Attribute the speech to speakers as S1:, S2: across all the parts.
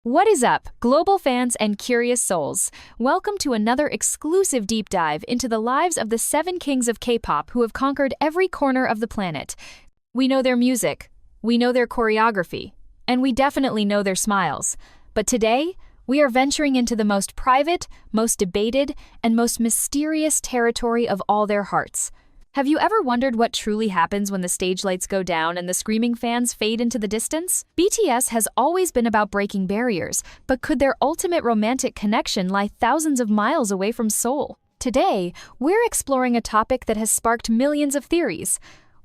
S1: What is up, global fans and curious souls? Welcome to another exclusive deep dive into the lives of the 7 kings of K-pop who have conquered every corner of the planet. We know their music, we know their choreography, and we definitely know their smiles. But today, we are venturing into the most private, most debated, and most mysterious territory of all their hearts. Have you ever wondered what truly happens when the stage lights go down and the screaming fans fade into the distance? BTS has always been about breaking barriers, but could their ultimate romantic connection lie thousands of miles away from Seoul? Today, we're exploring a topic that has sparked millions of theories.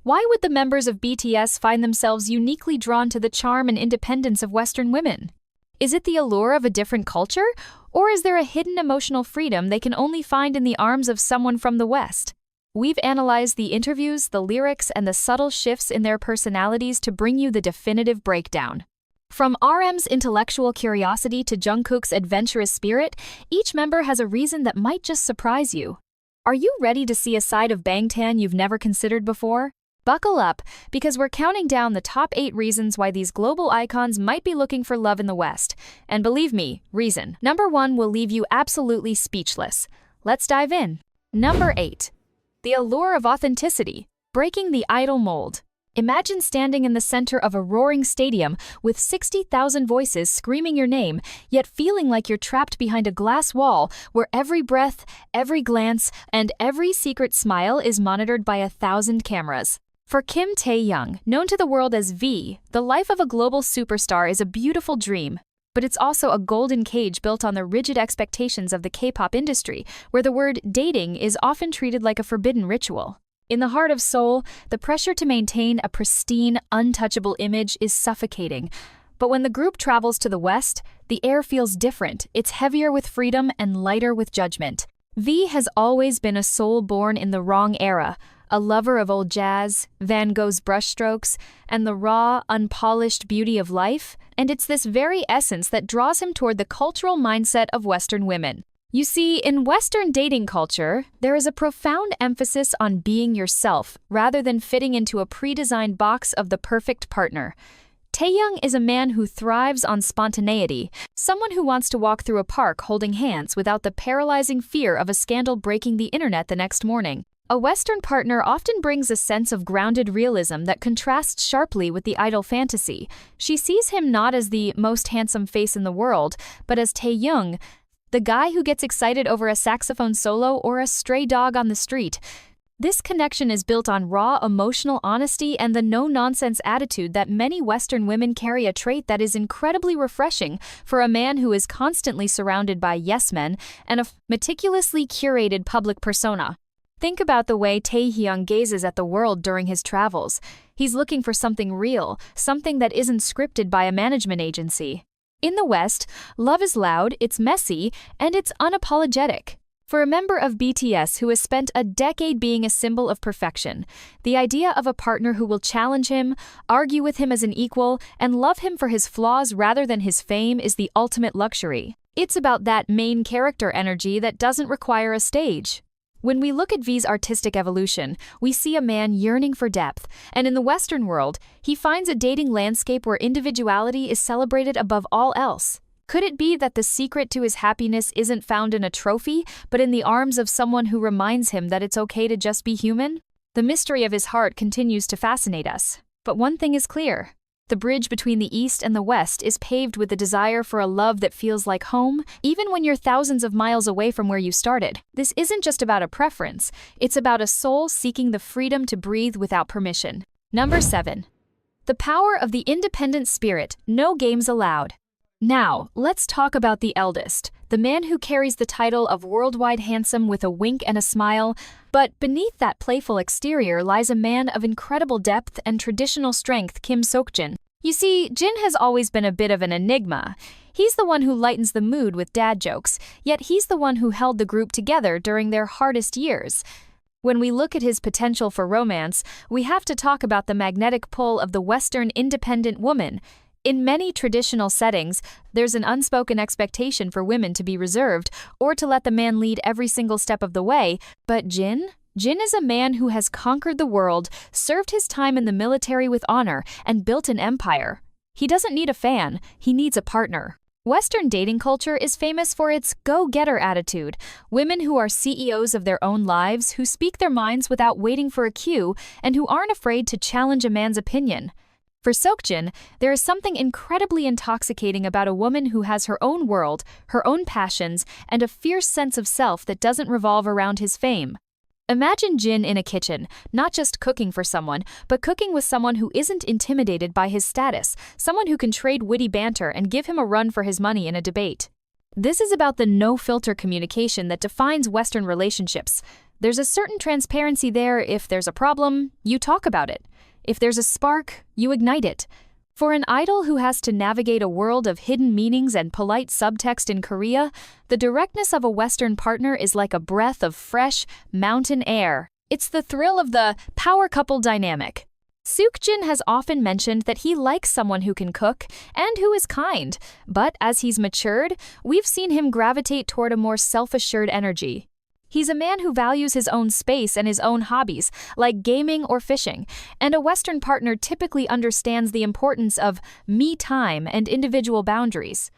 S1: Why would the members of BTS find themselves uniquely drawn to the charm and independence of Western women? Is it the allure of a different culture, or is there a hidden emotional freedom they can only find in the arms of someone from the West? We've analyzed the interviews, the lyrics, and the subtle shifts in their personalities to bring you the definitive breakdown. From RM's intellectual curiosity to Jungkook's adventurous spirit, each member has a reason that might just surprise you. Are you ready to see a side of Bangtan you've never considered before? Buckle up, because we're counting down the top 8 reasons why these global icons might be looking for love in the West. And believe me, reason number 1 will leave you absolutely speechless. Let's dive in. Number 8. The allure of authenticity, breaking the idol mold. Imagine standing in the center of a roaring stadium with 60,000 voices screaming your name, yet feeling like you're trapped behind a glass wall where every breath, every glance, and every secret smile is monitored by 1,000 cameras. For Kim Taehyung, known to the world as V, the life of a global superstar is a beautiful dream. But it's also a golden cage built on the rigid expectations of the K-pop industry, where the word dating is often treated like a forbidden ritual. In the heart of Seoul, the pressure to maintain a pristine, untouchable image is suffocating. But when the group travels to the West, the air feels different. It's heavier with freedom and lighter with judgment. V has always been a soul born in the wrong era, a lover of old jazz, Van Gogh's brushstrokes, and the raw, unpolished beauty of life, and it's this very essence that draws him toward the cultural mindset of Western women. You see, in Western dating culture, there is a profound emphasis on being yourself rather than fitting into a pre-designed box of the perfect partner. Taehyung is a man who thrives on spontaneity, someone who wants to walk through a park holding hands without the paralyzing fear of a scandal breaking the internet the next morning. A Western partner often brings a sense of grounded realism that contrasts sharply with the idol fantasy. She sees him not as the most handsome face in the world, but as Taehyung, the guy who gets excited over a saxophone solo or a stray dog on the street. This connection is built on raw emotional honesty and the no-nonsense attitude that many Western women carry, a trait that is incredibly refreshing for a man who is constantly surrounded by yes-men and a meticulously curated public persona. Think about the way Taehyung gazes at the world during his travels. He's looking for something real, something that isn't scripted by a management agency. In the West, love is loud, it's messy, and it's unapologetic. For a member of BTS who has spent a decade being a symbol of perfection, the idea of a partner who will challenge him, argue with him as an equal, and love him for his flaws rather than his fame is the ultimate luxury. It's about that main character energy that doesn't require a stage. When we look at V's artistic evolution, we see a man yearning for depth, and in the Western world, he finds a dating landscape where individuality is celebrated above all else. Could it be that the secret to his happiness isn't found in a trophy, but in the arms of someone who reminds him that it's okay to just be human? The mystery of his heart continues to fascinate us. But one thing is clear. The bridge between the East and the West is paved with the desire for a love that feels like home, even when you're thousands of miles away from where you started. This isn't just about a preference, it's about a soul seeking the freedom to breathe without permission. Number 7. The power of the independent spirit, no games allowed. Now, let's talk about the eldest, the man who carries the title of worldwide handsome with a wink and a smile. But beneath that playful exterior lies a man of incredible depth and traditional strength, Kim Seokjin. You see, Jin has always been a bit of an enigma. He's the one who lightens the mood with dad jokes, yet he's the one who held the group together during their hardest years. When we look at his potential for romance, we have to talk about the magnetic pull of the Western independent woman. In many traditional settings, there's an unspoken expectation for women to be reserved or to let the man lead every single step of the way, but Jin is a man who has conquered the world, served his time in the military with honor, and built an empire. He doesn't need a fan, he needs a partner. Western dating culture is famous for its go-getter attitude, women who are CEOs of their own lives, who speak their minds without waiting for a cue, and who aren't afraid to challenge a man's opinion. For Seokjin, there is something incredibly intoxicating about a woman who has her own world, her own passions, and a fierce sense of self that doesn't revolve around his fame. Imagine Jin in a kitchen, not just cooking for someone, but cooking with someone who isn't intimidated by his status, someone who can trade witty banter and give him a run for his money in a debate. This is about the no-filter communication that defines Western relationships. There's a certain transparency there. If there's a problem, you talk about it. If there's a spark, you ignite it. For an idol who has to navigate a world of hidden meanings and polite subtext in Korea, the directness of a Western partner is like a breath of fresh, mountain air. It's the thrill of the power couple dynamic. Seokjin has often mentioned that he likes someone who can cook and who is kind, but as he's matured, we've seen him gravitate toward a more self-assured energy. He's a man who values his own space and his own hobbies, like gaming or fishing, and a Western partner typically understands the importance of me time and individual boundaries.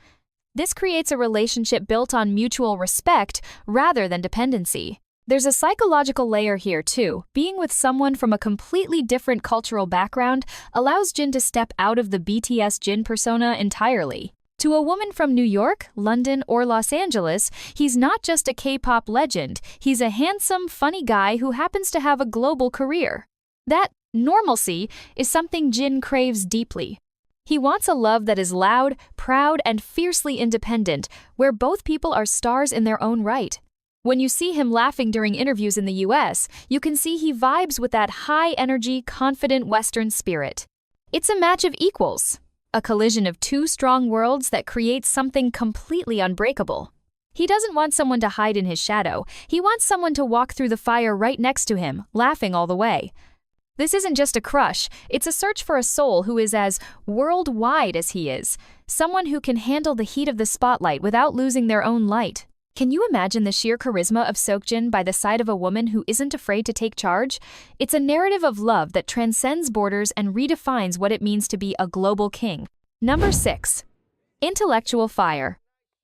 S1: This creates a relationship built on mutual respect rather than dependency. There's a psychological layer here too. Being with someone from a completely different cultural background allows Jin to step out of the BTS Jin persona entirely. To a woman from New York, London, or Los Angeles, he's not just a K-pop legend, he's a handsome, funny guy who happens to have a global career. That normalcy is something Jin craves deeply. He wants a love that is loud, proud, and fiercely independent, where both people are stars in their own right. When you see him laughing during interviews in the US, you can see he vibes with that high-energy, confident Western spirit. It's a match of equals. A collision of two strong worlds that creates something completely unbreakable. He doesn't want someone to hide in his shadow. He wants someone to walk through the fire right next to him, laughing all the way. This isn't just a crush, it's a search for a soul who is as worldwide as he is, someone who can handle the heat of the spotlight without losing their own light. Can you imagine the sheer charisma of Seokjin by the side of a woman who isn't afraid to take charge? It's a narrative of love that transcends borders and redefines what it means to be a global king. Number 6. Intellectual fire.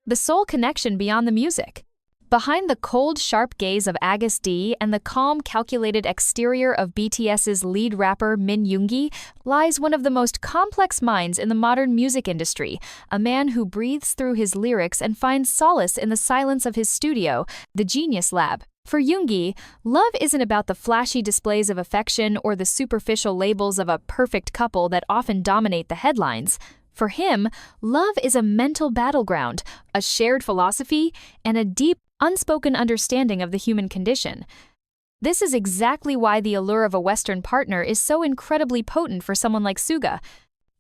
S1: The soul connection beyond the music. Behind the cold, sharp gaze of Agus D and the calm, calculated exterior of BTS's lead rapper Min Yoongi lies one of the most complex minds in the modern music industry, a man who breathes through his lyrics and finds solace in the silence of his studio, the Genius Lab. For Yoongi, love isn't about the flashy displays of affection or the superficial labels of a perfect couple that often dominate the headlines. For him, love is a mental battleground, a shared philosophy, and a deep, unspoken understanding of the human condition. This is exactly why the allure of a Western partner is so incredibly potent for someone like Suga.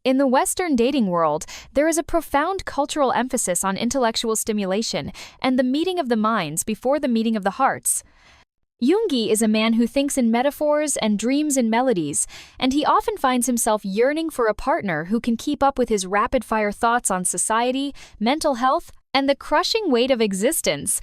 S1: In the Western dating world, there is a profound cultural emphasis on intellectual stimulation and the meeting of the minds before the meeting of the hearts. Yoongi is a man who thinks in metaphors and dreams in melodies, and he often finds himself yearning for a partner who can keep up with his rapid-fire thoughts on society, mental health, and the crushing weight of existence.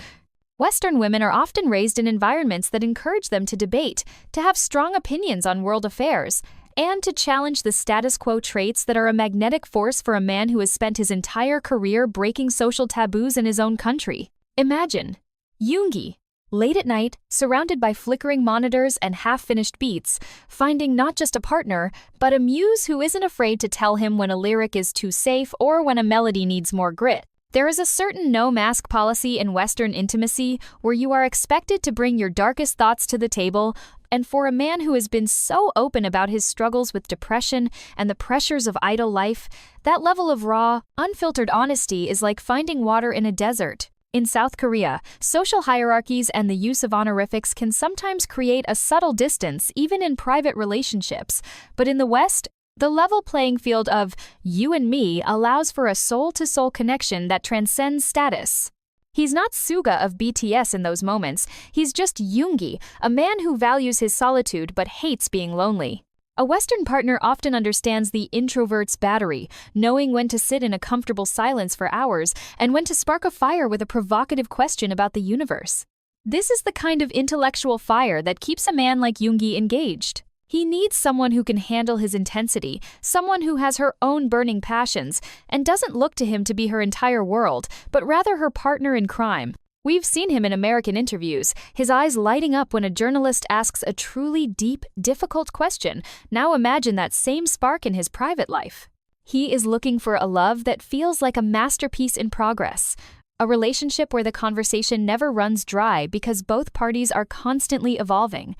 S1: Western women are often raised in environments that encourage them to debate, to have strong opinions on world affairs, and to challenge the status quo traits that are a magnetic force for a man who has spent his entire career breaking social taboos in his own country. Imagine Yoongi, late at night, surrounded by flickering monitors and half-finished beats, finding not just a partner, but a muse who isn't afraid to tell him when a lyric is too safe or when a melody needs more grit. There is a certain no-mask policy in Western intimacy where you are expected to bring your darkest thoughts to the table, and for a man who has been so open about his struggles with depression and the pressures of idle life, that level of raw, unfiltered honesty is like finding water in a desert. In South Korea, social hierarchies and the use of honorifics can sometimes create a subtle distance even in private relationships, but in the West, the level playing field of you and me allows for a soul-to-soul connection that transcends status. He's not Suga of BTS in those moments, he's just Yoongi, a man who values his solitude but hates being lonely. A Western partner often understands the introvert's battery, knowing when to sit in a comfortable silence for hours and when to spark a fire with a provocative question about the universe. This is the kind of intellectual fire that keeps a man like Yoongi engaged. He needs someone who can handle his intensity, someone who has her own burning passions, and doesn't look to him to be her entire world, but rather her partner in crime. We've seen him in American interviews, his eyes lighting up when a journalist asks a truly deep, difficult question. Now imagine that same spark in his private life. He is looking for a love that feels like a masterpiece in progress. A relationship where the conversation never runs dry because both parties are constantly evolving.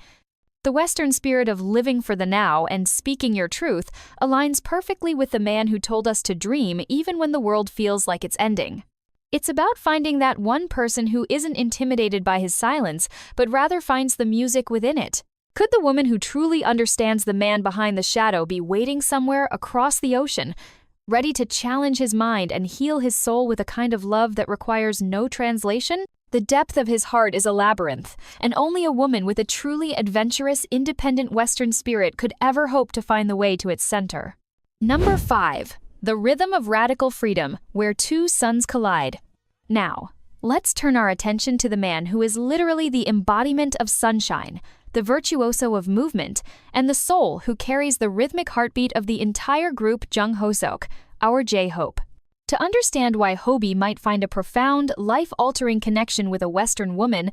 S1: The Western spirit of living for the now and speaking your truth aligns perfectly with the man who told us to dream even when the world feels like it's ending. It's about finding that one person who isn't intimidated by his silence, but rather finds the music within it. Could the woman who truly understands the man behind the shadow be waiting somewhere across the ocean, ready to challenge his mind and heal his soul with a kind of love that requires no translation? The depth of his heart is a labyrinth, and only a woman with a truly adventurous, independent Western spirit could ever hope to find the way to its center. Number 5. The rhythm of radical freedom, where two suns collide. Now, let's turn our attention to the man who is literally the embodiment of sunshine, the virtuoso of movement, and the soul who carries the rhythmic heartbeat of the entire group Jung Hoseok, our JHope. To understand why Hobie might find a profound, life-altering connection with a Western woman,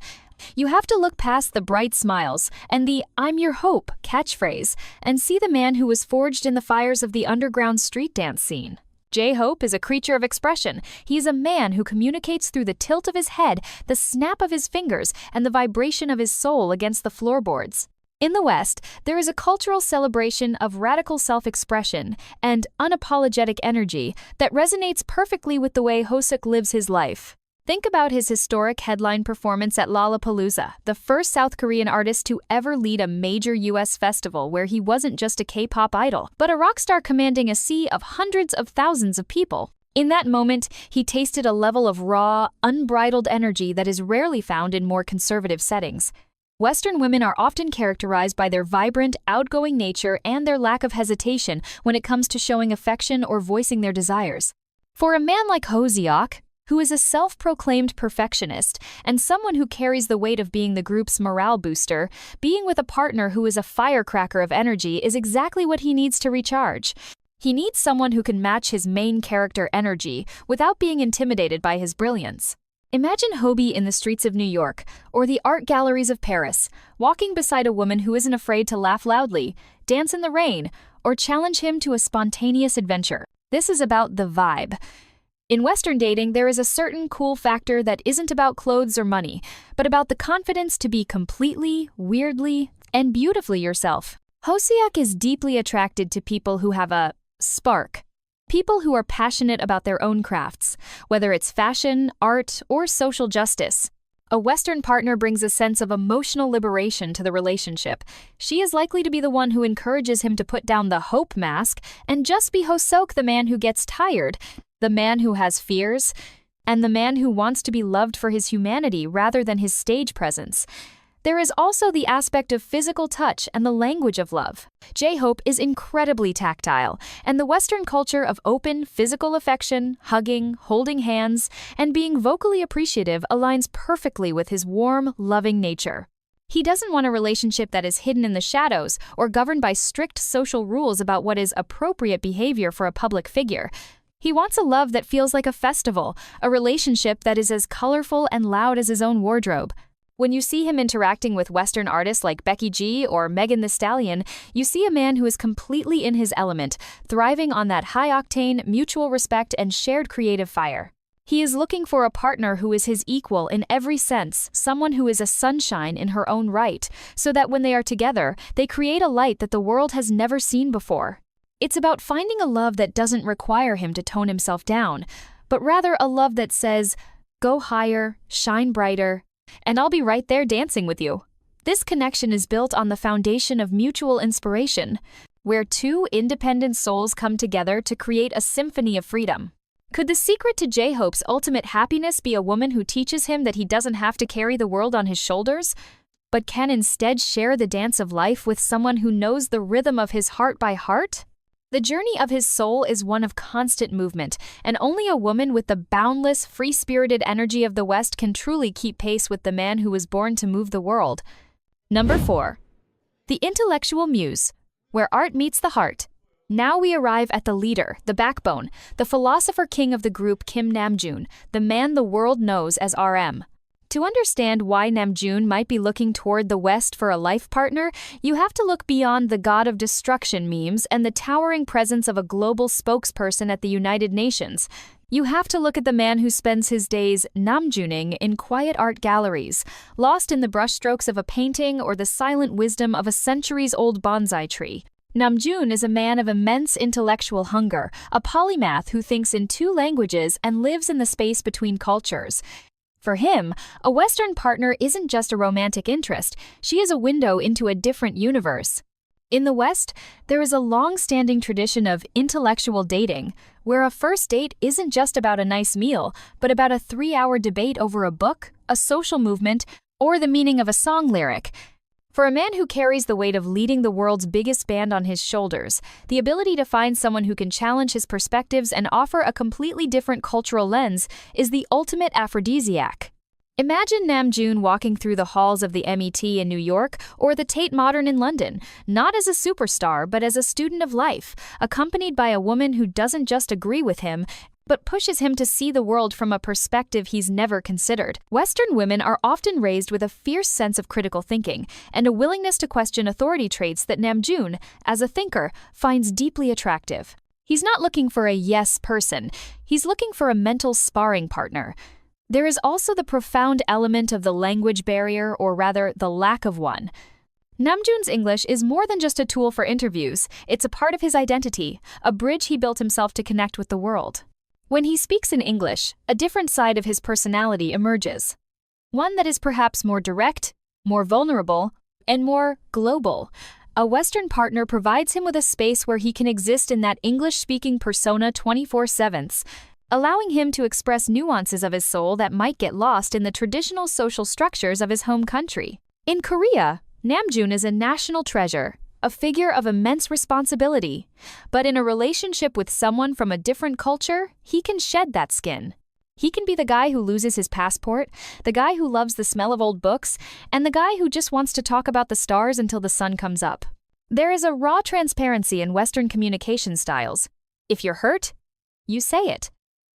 S1: you have to look past the bright smiles and the "I'm your hope" catchphrase and see the man who was forged in the fires of the underground street dance scene. JHope is a creature of expression. He is a man who communicates through the tilt of his head, the snap of his fingers, and the vibration of his soul against the floorboards. In the West, there is a cultural celebration of radical self-expression and unapologetic energy that resonates perfectly with the way Hoseok lives his life. Think about his historic headline performance at Lollapalooza, the first South Korean artist to ever lead a major US festival where he wasn't just a K-pop idol, but a rock star commanding a sea of hundreds of thousands of people. In that moment, he tasted a level of raw, unbridled energy that is rarely found in more conservative settings. Western women are often characterized by their vibrant, outgoing nature and their lack of hesitation when it comes to showing affection or voicing their desires. For a man like Hoseok, who is a self-proclaimed perfectionist and someone who carries the weight of being the group's morale booster, being with a partner who is a firecracker of energy is exactly what he needs to recharge. He needs someone who can match his main character energy without being intimidated by his brilliance. Imagine Hobie in the streets of New York or the art galleries of Paris, walking beside a woman who isn't afraid to laugh loudly, dance in the rain, or challenge him to a spontaneous adventure. This is about the vibe. In Western dating, there is a certain cool factor that isn't about clothes or money, but about the confidence to be completely, weirdly, and beautifully yourself. Hoseok is deeply attracted to people who have a spark. People who are passionate about their own crafts, whether it's fashion, art, or social justice. A Western partner brings a sense of emotional liberation to the relationship. She is likely to be the one who encourages him to put down the hope mask and just be Hoseok, the man who gets tired, the man who has fears, and the man who wants to be loved for his humanity rather than his stage presence. There is also the aspect of physical touch and the language of love. JHope is incredibly tactile, and the Western culture of open, physical affection, hugging, holding hands, and being vocally appreciative aligns perfectly with his warm, loving nature. He doesn't want a relationship that is hidden in the shadows or governed by strict social rules about what is appropriate behavior for a public figure. He wants a love that feels like a festival, a relationship that is as colorful and loud as his own wardrobe. When you see him interacting with Western artists like Becky G or Megan Thee Stallion, you see a man who is completely in his element, thriving on that high-octane, mutual respect and shared creative fire. He is looking for a partner who is his equal in every sense, someone who is a sunshine in her own right, so that when they are together, they create a light that the world has never seen before. It's about finding a love that doesn't require him to tone himself down, but rather a love that says, "Go higher, shine brighter, and I'll be right there dancing with you." This connection is built on the foundation of mutual inspiration, where two independent souls come together to create a symphony of freedom. Could the secret to JHope's ultimate happiness be a woman who teaches him that he doesn't have to carry the world on his shoulders, but can instead share the dance of life with someone who knows the rhythm of his heart by heart? The journey of his soul is one of constant movement, and only a woman with the boundless, free-spirited energy of the West can truly keep pace with the man who was born to move the world. Number 4. The intellectual muse, where art meets the heart. Now we arrive at the leader, the backbone, the philosopher king of the group Kim Namjoon, the man the world knows as RM. To understand why Namjoon might be looking toward the West for a life partner, you have to look beyond the God of Destruction memes and the towering presence of a global spokesperson at the United Nations. You have to look at the man who spends his days namjooning in quiet art galleries, lost in the brushstrokes of a painting or the silent wisdom of a centuries-old bonsai tree. Namjoon is a man of immense intellectual hunger, a polymath who thinks in two languages and lives in the space between cultures. For him, a Western partner isn't just a romantic interest, she is a window into a different universe. In the West, there is a long-standing tradition of intellectual dating, where a first date isn't just about a nice meal, but about a 3-hour debate over a book, a social movement, or the meaning of a song lyric. For a man who carries the weight of leading the world's biggest band on his shoulders, the ability to find someone who can challenge his perspectives and offer a completely different cultural lens is the ultimate aphrodisiac. Imagine Namjoon walking through the halls of the MET in New York or the Tate Modern in London, not as a superstar but as a student of life, accompanied by a woman who doesn't just agree with him, but pushes him to see the world from a perspective he's never considered. Western women are often raised with a fierce sense of critical thinking and a willingness to question authority traits that Namjoon, as a thinker, finds deeply attractive. He's not looking for a yes person, he's looking for a mental sparring partner. There is also the profound element of the language barrier, or rather, the lack of one. Namjoon's English is more than just a tool for interviews, it's a part of his identity, a bridge he built himself to connect with the world. When he speaks in English, a different side of his personality emerges. One that is perhaps more direct, more vulnerable, and more global. A Western partner provides him with a space where he can exist in that English-speaking persona 24/7, allowing him to express nuances of his soul that might get lost in the traditional social structures of his home country. In Korea, Namjoon is a national treasure, a figure of immense responsibility. But in a relationship with someone from a different culture, he can shed that skin. He can be the guy who loses his passport, the guy who loves the smell of old books, and the guy who just wants to talk about the stars until the sun comes up. There is a raw transparency in Western communication styles. If you're hurt, you say it.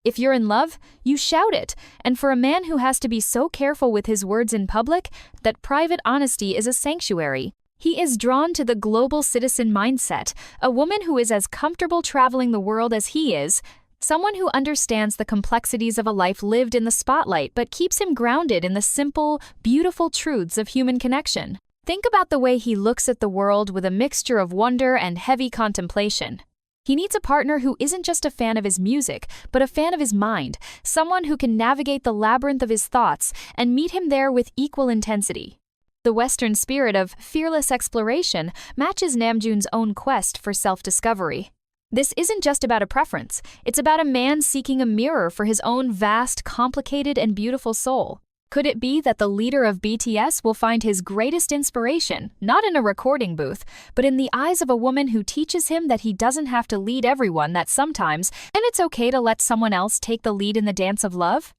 S1: If you're in love, you shout it. And for a man who has to be so careful with his words in public, that private honesty is a sanctuary. He is drawn to the global citizen mindset, a woman who is as comfortable traveling the world as he is, someone who understands the complexities of a life lived in the spotlight but keeps him grounded in the simple, beautiful truths of human connection. Think about the way he looks at the world with a mixture of wonder and heavy contemplation. He needs a partner who isn't just a fan of his music, but a fan of his mind, someone who can navigate the labyrinth of his thoughts and meet him there with equal intensity. The Western spirit of fearless exploration matches Namjoon's own quest for self-discovery. This isn't just about a preference, it's about a man seeking a mirror for his own vast, complicated, and beautiful soul. Could it be that the leader of BTS will find his greatest inspiration, not in a recording booth, but in the eyes of a woman who teaches him that he doesn't have to lead everyone, that sometimes, and it's okay to let someone else take the lead in the dance of love?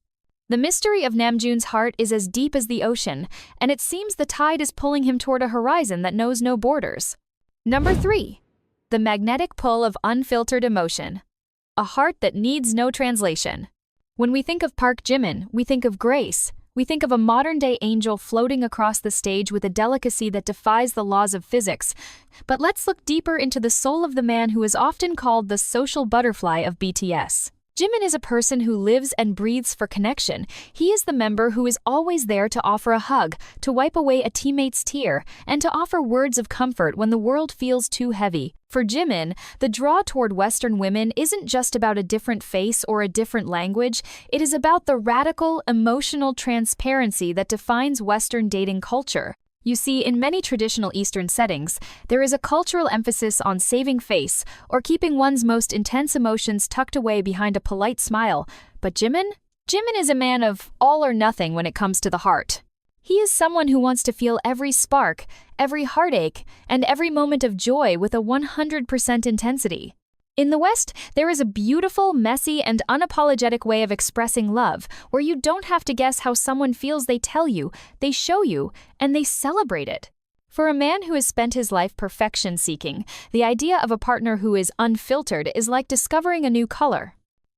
S1: The mystery of Namjoon's heart is as deep as the ocean, and it seems the tide is pulling him toward a horizon that knows no borders. Number 3. The magnetic pull of unfiltered emotion. A heart that needs no translation. When we think of Park Jimin, we think of grace. We think of a modern-day angel floating across the stage with a delicacy that defies the laws of physics. But let's look deeper into the soul of the man who is often called the social butterfly of BTS. Jimin is a person who lives and breathes for connection. He is the member who is always there to offer a hug, to wipe away a teammate's tear, and to offer words of comfort when the world feels too heavy. For Jimin, the draw toward Western women isn't just about a different face or a different language, it is about the radical, emotional transparency that defines Western dating culture. You see, in many traditional Eastern settings, there is a cultural emphasis on saving face or keeping one's most intense emotions tucked away behind a polite smile. But Jimin is a man of all or nothing when it comes to the heart. He is someone who wants to feel every spark, every heartache, and every moment of joy with a 100% intensity. In the West, there is a beautiful, messy, and unapologetic way of expressing love, where you don't have to guess how someone feels. They tell you, they show you, and they celebrate it. For a man who has spent his life perfection seeking, the idea of a partner who is unfiltered is like discovering a new color.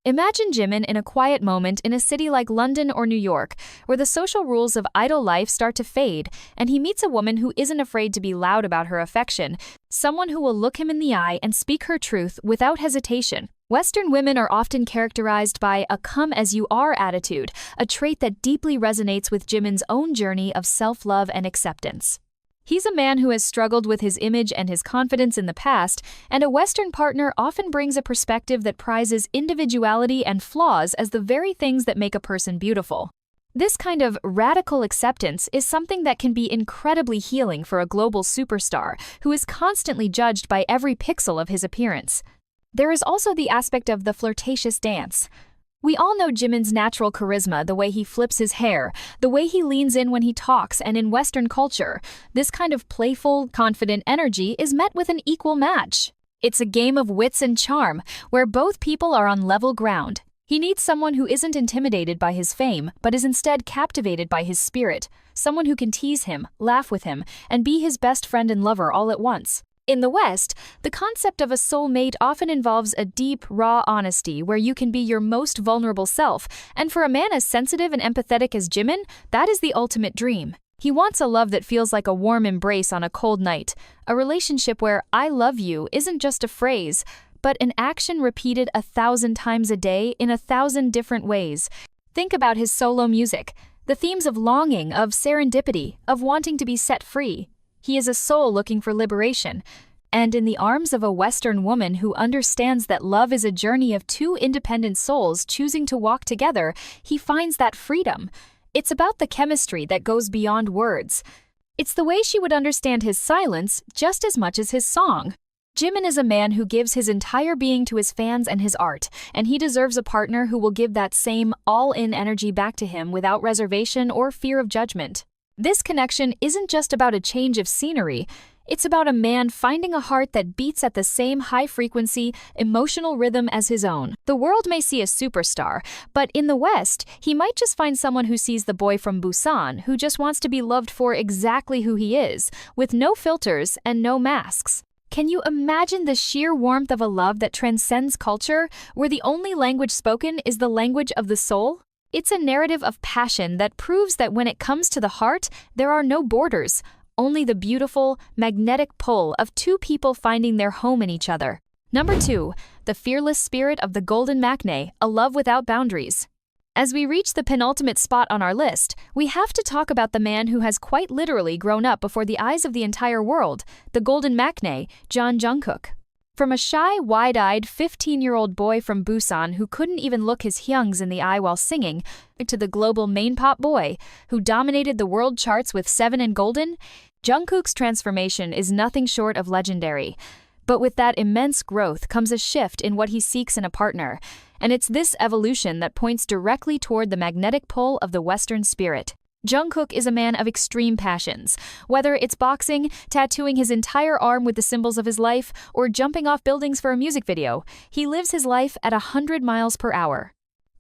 S1: Imagine Jimin in a quiet moment in a city like London or New York, where the social rules of idol life start to fade, and he meets a woman who isn't afraid to be loud about her affection, someone who will look him in the eye and speak her truth without hesitation. Western women are often characterized by a come-as-you-are attitude, a trait that deeply resonates with Jimin's own journey of self-love and acceptance. He's a man who has struggled with his image and his confidence in the past, and a Western partner often brings a perspective that prizes individuality and flaws as the very things that make a person beautiful. This kind of radical acceptance is something that can be incredibly healing for a global superstar who is constantly judged by every pixel of his appearance. There is also the aspect of the flirtatious dance. We all know Jimin's natural charisma, the way he flips his hair, the way he leans in when he talks, and in Western culture, this kind of playful, confident energy is met with an equal match. It's a game of wits and charm, where both people are on level ground. He needs someone who isn't intimidated by his fame, but is instead captivated by his spirit, someone who can tease him, laugh with him, and be his best friend and lover all at once. In the West, the concept of a soulmate often involves a deep, raw honesty where you can be your most vulnerable self, and for a man as sensitive and empathetic as Jimin, that is the ultimate dream. He wants a love that feels like a warm embrace on a cold night, a relationship where "I love you" isn't just a phrase, but an action repeated 1,000 times a day in 1,000 different ways. Think about his solo music, the themes of longing, of serendipity, of wanting to be set free. He is a soul looking for liberation, and in the arms of a Western woman who understands that love is a journey of two independent souls choosing to walk together, he finds that freedom. It's about the chemistry that goes beyond words. It's the way she would understand his silence just as much as his song. Jimin is a man who gives his entire being to his fans and his art, and he deserves a partner who will give that same all-in energy back to him without reservation or fear of judgment. This connection isn't just about a change of scenery, it's about a man finding a heart that beats at the same high-frequency, emotional rhythm as his own. The world may see a superstar, but in the West, he might just find someone who sees the boy from Busan, who just wants to be loved for exactly who he is, with no filters and no masks. Can you imagine the sheer warmth of a love that transcends culture, where the only language spoken is the language of the soul? It's a narrative of passion that proves that when it comes to the heart, there are no borders, only the beautiful, magnetic pull of two people finding their home in each other. Number 2, the fearless spirit of the Golden Maknae, a love without boundaries. As we reach the penultimate spot on our list, we have to talk about the man who has quite literally grown up before the eyes of the entire world, the Golden Maknae, Jungkook. From a shy, wide-eyed 15-year-old boy from Busan who couldn't even look his hyungs in the eye while singing, to the global main pop boy who dominated the world charts with 7 and Golden, Jungkook's transformation is nothing short of legendary. But with that immense growth comes a shift in what he seeks in a partner, and it's this evolution that points directly toward the magnetic pull of the Western spirit. Jungkook is a man of extreme passions. Whether it's boxing, tattooing his entire arm with the symbols of his life, or jumping off buildings for a music video, he lives his life at 100 miles per hour.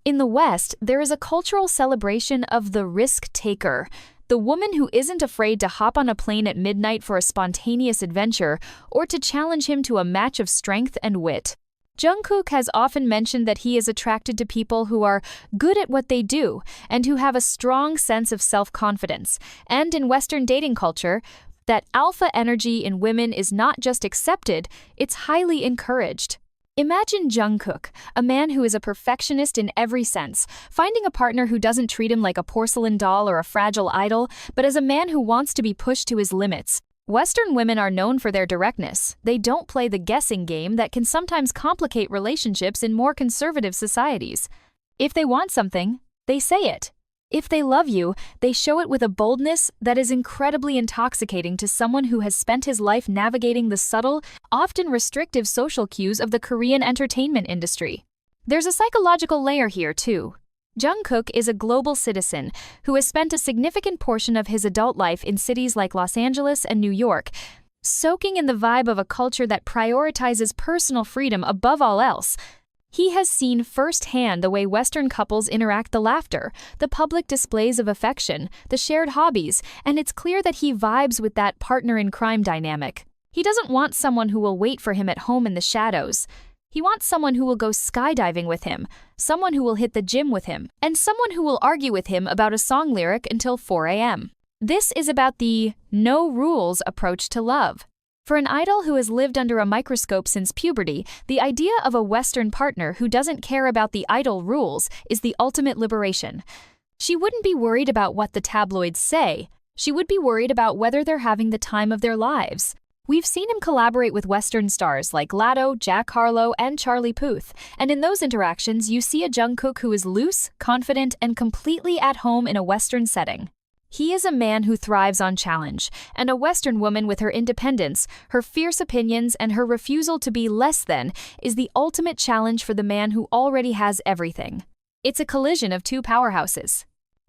S1: In the West, there is a cultural celebration of the risk-taker, the woman who isn't afraid to hop on a plane at midnight for a spontaneous adventure or to challenge him to a match of strength and wit. Jungkook has often mentioned that he is attracted to people who are good at what they do and who have a strong sense of self-confidence. And in Western dating culture, that alpha energy in women is not just accepted, it's highly encouraged. Imagine Jungkook, a man who is a perfectionist in every sense, finding a partner who doesn't treat him like a porcelain doll or a fragile idol, but as a man who wants to be pushed to his limits. Western women are known for their directness. They don't play the guessing game that can sometimes complicate relationships in more conservative societies. If they want something, they say it. If they love you, they show it with a boldness that is incredibly intoxicating to someone who has spent his life navigating the subtle, often restrictive social cues of the Korean entertainment industry. There's a psychological layer here, too. Jungkook is a global citizen who has spent a significant portion of his adult life in cities like Los Angeles and New York, soaking in the vibe of a culture that prioritizes personal freedom above all else. He has seen firsthand the way Western couples interact, the laughter, the public displays of affection, the shared hobbies, and it's clear that he vibes with that partner-in-crime dynamic. He doesn't want someone who will wait for him at home in the shadows. He wants someone who will go skydiving with him, someone who will hit the gym with him, and someone who will argue with him about a song lyric until 4 a.m. This is about the no rules approach to love. For an idol who has lived under a microscope since puberty, the idea of a Western partner who doesn't care about the idol rules is the ultimate liberation. She wouldn't be worried about what the tabloids say. She would be worried about whether they're having the time of their lives. We've seen him collaborate with Western stars like Latto, Jack Harlow, and Charlie Puth, and in those interactions you see a Jungkook who is loose, confident, and completely at home in a Western setting. He is a man who thrives on challenge, and a Western woman with her independence, her fierce opinions, and her refusal to be less than is the ultimate challenge for the man who already has everything. It's a collision of two powerhouses.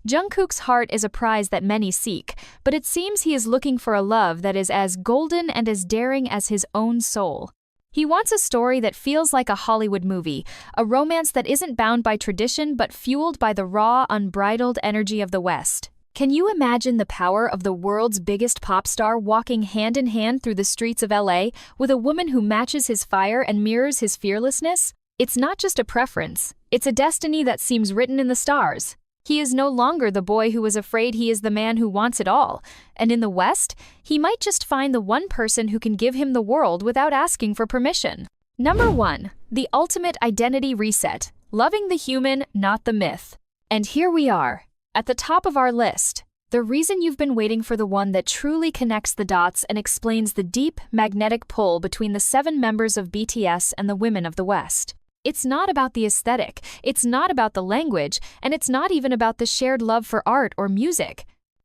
S1: Jungkook's heart is a prize that many seek, but it seems he is looking for a love that is as golden and as daring as his own soul. He wants a story that feels like a Hollywood movie, a romance that isn't bound by tradition but fueled by the raw, unbridled energy of the West. Can you imagine the power of the world's biggest pop star walking hand in hand through the streets of LA with a woman who matches his fire and mirrors his fearlessness? It's not just a preference, it's a destiny that seems written in the stars. He is no longer the boy who was afraid he is the man who wants it all, and in the West, he might just find the one person who can give him the world without asking for permission. Number 1. The ultimate identity reset. Loving the human, not the myth. And here we are. At the top of our list, the reason you've been waiting for the one that truly connects the dots and explains the deep, magnetic pull between the 7 members of BTS and the women of the West. It's not about the aesthetic, it's not about the language, and it's not even about the shared love for art or music.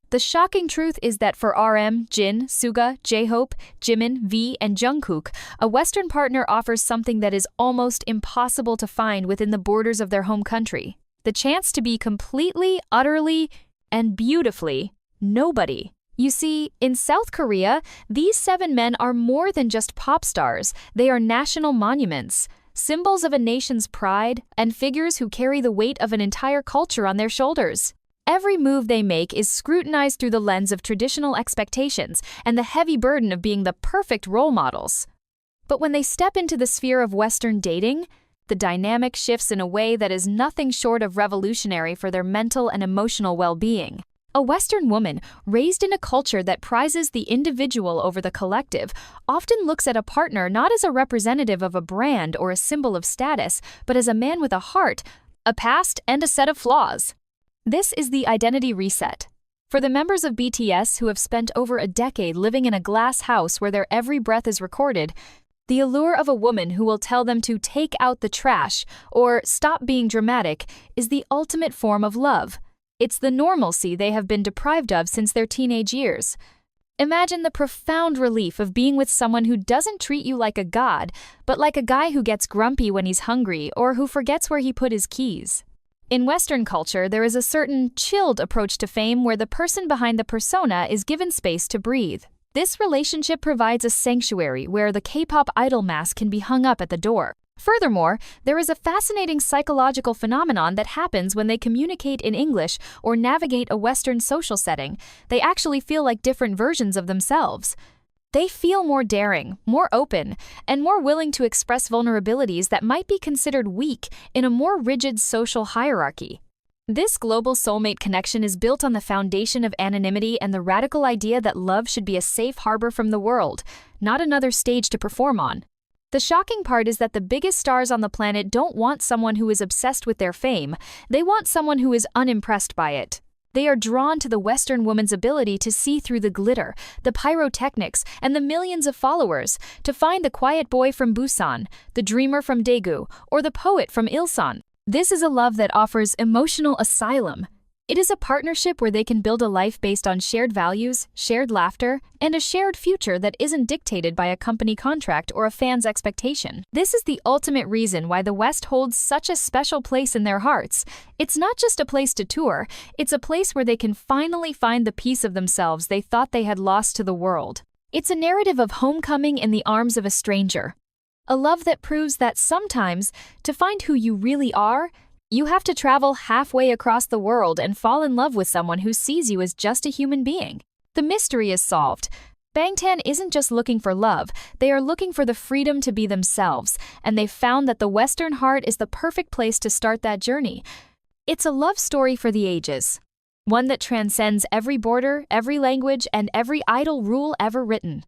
S1: The shocking truth is that for RM, Jin, Suga, JHope, Jimin, V, and Jungkook, a Western partner offers something that is almost impossible to find within the borders of their home country. The chance to be completely, utterly, and beautifully nobody. You see, in South Korea, these 7 men are more than just pop stars. They are national monuments, symbols of a nation's pride, and figures who carry the weight of an entire culture on their shoulders. Every move they make is scrutinized through the lens of traditional expectations and the heavy burden of being the perfect role models. But when they step into the sphere of Western dating, the dynamic shifts in a way that is nothing short of revolutionary for their mental and emotional well-being. A Western woman, raised in a culture that prizes the individual over the collective, often looks at a partner not as a representative of a brand or a symbol of status, but as a man with a heart, a past, and a set of flaws. This is the identity reset. For the members of BTS who have spent over a decade living in a glass house where their every breath is recorded, the allure of a woman who will tell them to take out the trash or stop being dramatic is the ultimate form of love. It's the normalcy they have been deprived of since their teenage years. Imagine the profound relief of being with someone who doesn't treat you like a god, but like a guy who gets grumpy when he's hungry or who forgets where he put his keys. In Western culture, there is a certain chilled approach to fame where the person behind the persona is given space to breathe. This relationship provides a sanctuary where the K-pop idol mask can be hung up at the door. Furthermore, there is a fascinating psychological phenomenon that happens when they communicate in English or navigate a Western social setting. They actually feel like different versions of themselves. They feel more daring, more open, and more willing to express vulnerabilities that might be considered weak in a more rigid social hierarchy. This global soulmate connection is built on the foundation of anonymity and the radical idea that love should be a safe harbor from the world, not another stage to perform on. The shocking part is that the biggest stars on the planet don't want someone who is obsessed with their fame. They want someone who is unimpressed by it. They are drawn to the Western woman's ability to see through the glitter, the pyrotechnics, and the millions of followers, to find the quiet boy from Busan, the dreamer from Daegu, or the poet from Ilsan. This is a love that offers emotional asylum. It is a partnership where they can build a life based on shared values, shared laughter, and a shared future that isn't dictated by a company contract or a fan's expectation. This is the ultimate reason why the West holds such a special place in their hearts. It's not just a place to tour, it's a place where they can finally find the piece of themselves they thought they had lost to the world. It's a narrative of homecoming in the arms of a stranger. A love that proves that sometimes, to find who you really are, you have to travel halfway across the world and fall in love with someone who sees you as just a human being. The mystery is solved. Bangtan isn't just looking for love, they are looking for the freedom to be themselves, and they've found that the Western heart is the perfect place to start that journey. It's a love story for the ages, one that transcends every border, every language, and every idle rule ever written.